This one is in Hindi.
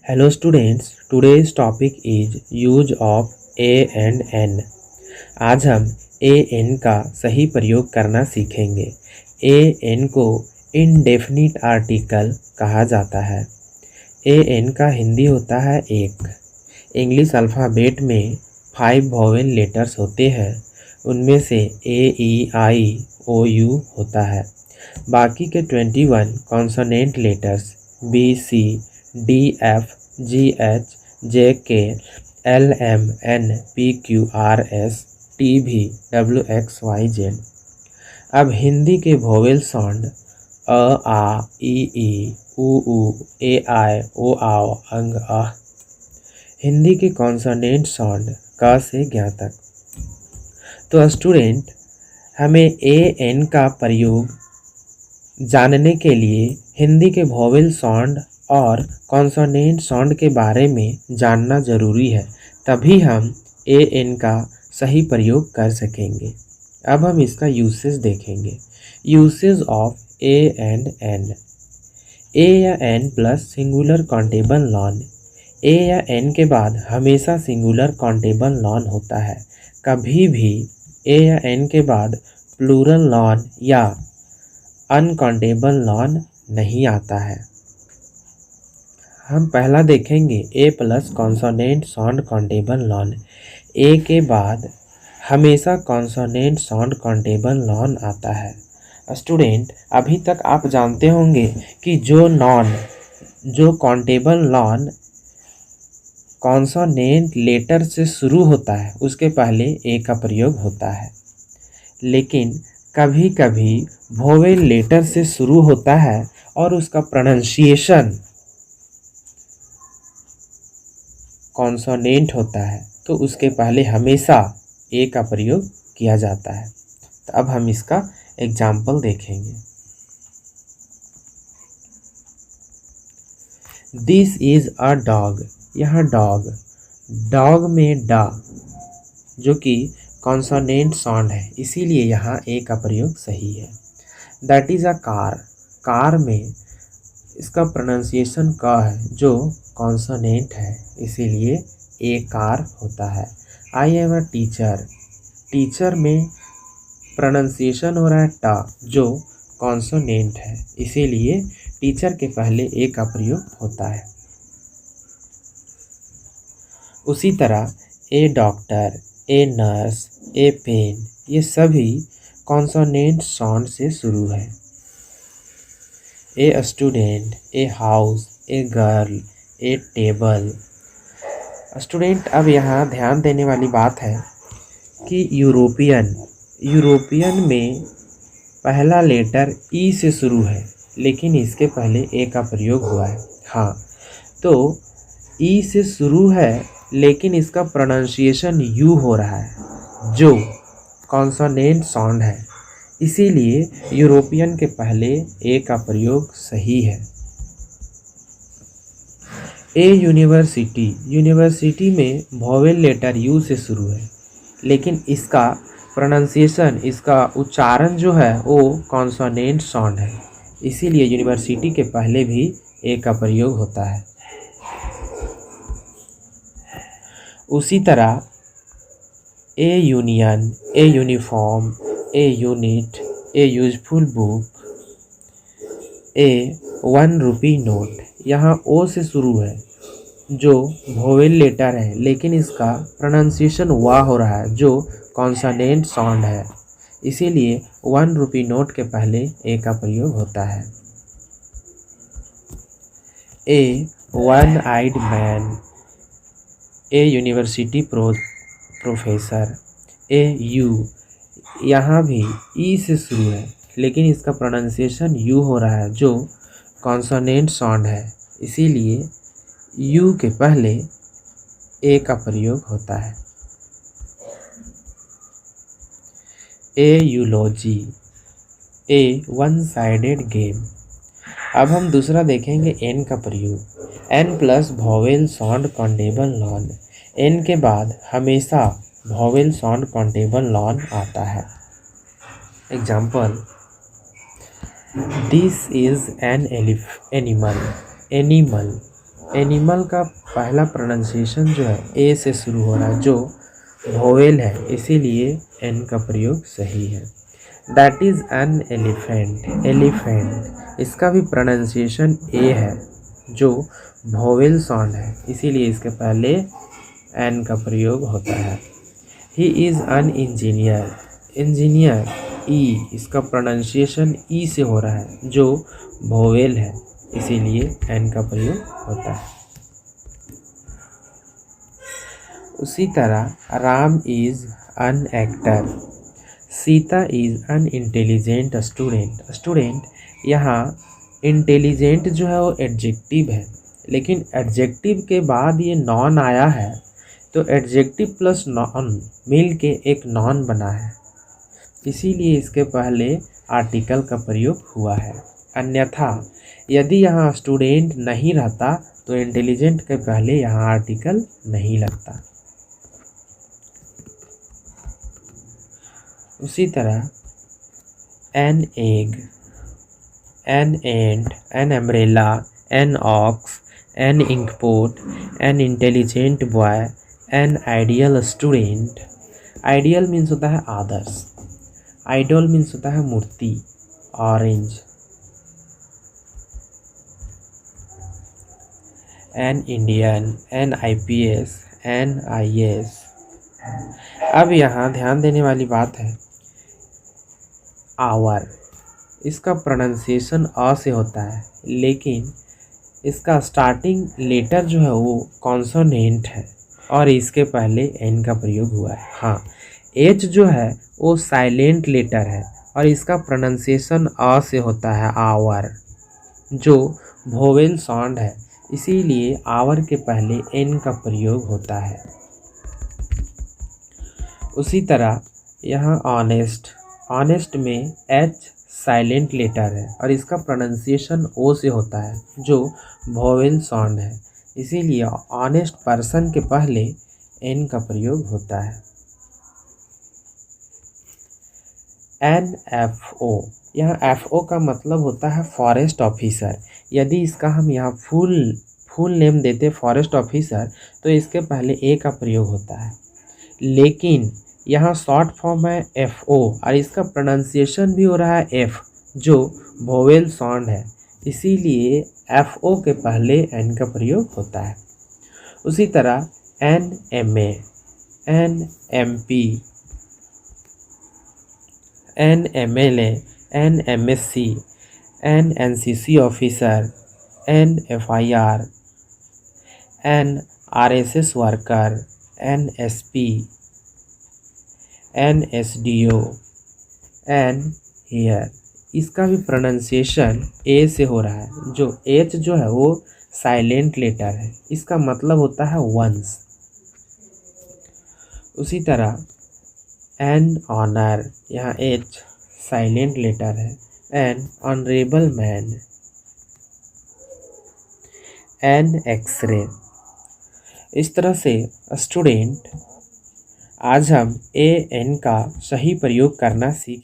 Hello students, today's topic is use of a and n. आज हम a n का सही प्रयोग करना सीखेंगे। a n को इंडेफिनिट आर्टिकल कहा जाता है। a n का हिंदी होता है एक। इंग्लिश अल्फ़ाबेट में 5 वोवेल लेटर्स होते हैं, उनमें से a e i o u होता है। बाकी के 21 consonant letters b c d f g h j k l m n p q r s t v w x y z। अब हिंदी के वोवेल साउंड अ आ ई ई उ ए आई ओ आओ अंग आह। हिंदी के कॉन्सोनेंट साउंड क से ज्ञ तक। तो स्टूडेंट, हमें ए एन का प्रयोग जानने के लिए हिंदी के वोवेल साउंड और कॉन्सोनेंट साउंड के बारे में जानना ज़रूरी है, तभी हम ए एन का सही प्रयोग कर सकेंगे। अब हम इसका यूसेज देखेंगे। Usage of a and an. A या an plus singular countable noun. A या एन के बाद हमेशा सिंगुलर काउंटेबल नॉन होता है। कभी भी ए या एन के बाद प्लूरल नॉन या अनकाउंटेबल नॉन नहीं आता है। हम पहला देखेंगे a plus consonant sound countable noun. A के बाद हमेशा कॉन्सोनेंट साउंड काउंटेबल नॉन आता है। स्टूडेंट, अभी तक आप जानते होंगे कि जो काउंटेबल नॉन कॉन्सोनेंट लेटर से शुरू होता है उसके पहले ए का प्रयोग होता है, लेकिन कभी कभी वोवेल लेटर से शुरू होता है और उसका प्रोनाउंसिएशन कॉन्सोनेंट होता है, तो उसके पहले हमेशा ए का प्रयोग किया जाता है। तो अब हम इसका एग्जाम्पल देखेंगे। This is a dog. यहाँ डॉग में डा जो कि कॉन्सोनेंट साउंड है, इसीलिए यहाँ ए का प्रयोग सही है। दैट इज़ अ कार में इसका प्रोनाउंसिएशन का है जो कॉन्सोनेंट है, इसीलिए ए कार होता है। आई एम अ टीचर में प्रोनाउंसिएशन हो रहा है टा जो कॉन्सोनेंट है, इसीलिए टीचर के पहले ए का प्रयोग होता है। उसी तरह a doctor, a nurse, a pen, ये सभी कॉन्सोनेंट साउंड से शुरू है। A student, a house, a girl, a table. Student, अब यहाँ ध्यान देने वाली बात है कि यूरोपियन में पहला लेटर ई से शुरू है, लेकिन इसके पहले ए का प्रयोग हुआ है। हाँ, तो ई से शुरू है लेकिन इसका प्रोनाउंसिएशन यू हो रहा है जो कॉन्सोनेंट साउंड है, इसीलिए यूरोपियन के पहले ए का प्रयोग सही है। ए यूनिवर्सिटी में वोवेल लेटर यू से शुरू है, लेकिन इसका प्रोनाउंसिएशन, इसका उच्चारण जो है वो कॉन्सोनेंट साउंड है, इसीलिए यूनिवर्सिटी के पहले भी ए का प्रयोग होता है। उसी तरह A union, a uniform, a unit, A useful book, A 1 rupee note, यहाँ ओ से शुरू है जो वोवेल लेटर है, लेकिन इसका प्रोनाउंसिएशन वा हो रहा है जो कॉन्सोनेंट साउंड है, इसीलिए 1 रुपी नोट के पहले ए का प्रयोग होता है। A one eyed man, a university professor, a U, यहाँ भी ई से शुरू है, लेकिन इसका प्रोनाउंसिएशन यू हो रहा है जो कॉन्सोनेंट साउंड है, इसीलिए यू के पहले ए का प्रयोग होता है। A eulogy, a one sided game. अब हम दूसरा देखेंगे एन का प्रयोग। An plus vowel sound countable noun. An के बाद हमेशा वोवेल साउंड काउंटेबल नॉन आता है। Example, this is an animal. Animal का पहला प्रोनाउंसिएशन जो है ए से शुरू हो रहा है, जो वोवेल है, इसीलिए एन का प्रयोग सही है। That is an elephant, elephant इसका भी प्रोनाउंसिएशन ए है, जो वोवेल साउंड है, इसीलिए इसके पहले एन का प्रयोग होता है। He is an engineer, engineer ई, इसका प्रोनाउंसिएशन ई से हो रहा है, जो वोवेल है, इसीलिए एन का प्रयोग होता है। उसी तरह Ram is an actor, Sita is an intelligent student. Student यहाँ इंटेलिजेंट जो है वो एडजेक्टिव है, लेकिन एडजेक्टिव के बाद ये नॉन आया है, तो एडजेक्टिव प्लस नॉन मिल के एक नॉन बना है, इसीलिए इसके पहले आर्टिकल का प्रयोग हुआ है। अन्यथा यदि यहाँ स्टूडेंट नहीं रहता तो इंटेलिजेंट के पहले यहाँ आर्टिकल नहीं लगता। उसी तरह an egg, an ant, an umbrella, an ox, an inkpot, an intelligent boy, an ideal student. Ideal means होता है आदर्श, आइडल मीन्स होता है मूर्ति, orange. An Indian, an IPS, an IAS। अब यहाँ ध्यान देने वाली बात है, आवर इसका प्रोनाउंसिएशन अ से होता है, लेकिन इसका स्टार्टिंग लेटर जो है वो कॉन्सोनेंट है और इसके पहले एन का प्रयोग हुआ है। हाँ, एच जो है वो साइलेंट लेटर है और इसका प्रोनाउंसिएशन अ से होता है, आवर, जो वोवेल साउंड है, इसीलिए आवर के पहले एन का प्रयोग होता है। उसी तरह यहाँ ऑनेस्ट, ऑनेस्ट में एच साइलेंट लेटर है और इसका प्रोनाउंसिएशन ओ से होता है, जो वोवेल साउंड है, इसीलिए ऑनेस्ट पर्सन के पहले एन का प्रयोग होता है। NFO, यहाँ FO का मतलब होता है फॉरेस्ट ऑफिसर। यदि इसका हम यहाँ फुल नेम देते फॉरेस्ट ऑफिसर तो इसके पहले ए का प्रयोग होता है, लेकिन यहाँ शॉर्ट फॉर्म है FO और इसका प्रोनाउंसिएशन भी हो रहा है एफ, जो वोवेल साउंड है, इसीलिए FO के पहले एन का प्रयोग होता है। उसी तरह NMA, NMP, NMLA, NMSC, NNCC officer, NFIR, NRSS worker, NSP, NSDO, an heir, इसका भी प्रोनाउंसिएशन ए से हो रहा है, जो एच जो है वो साइलेंट लेटर है, इसका मतलब होता है वंस। उसी तरह एन ऑनर, यहाँ एच साइलेंट लेटर है, an honourable man, an X-ray. इस तरह से स्टूडेंट आज हम ए एन का सही प्रयोग करना सीख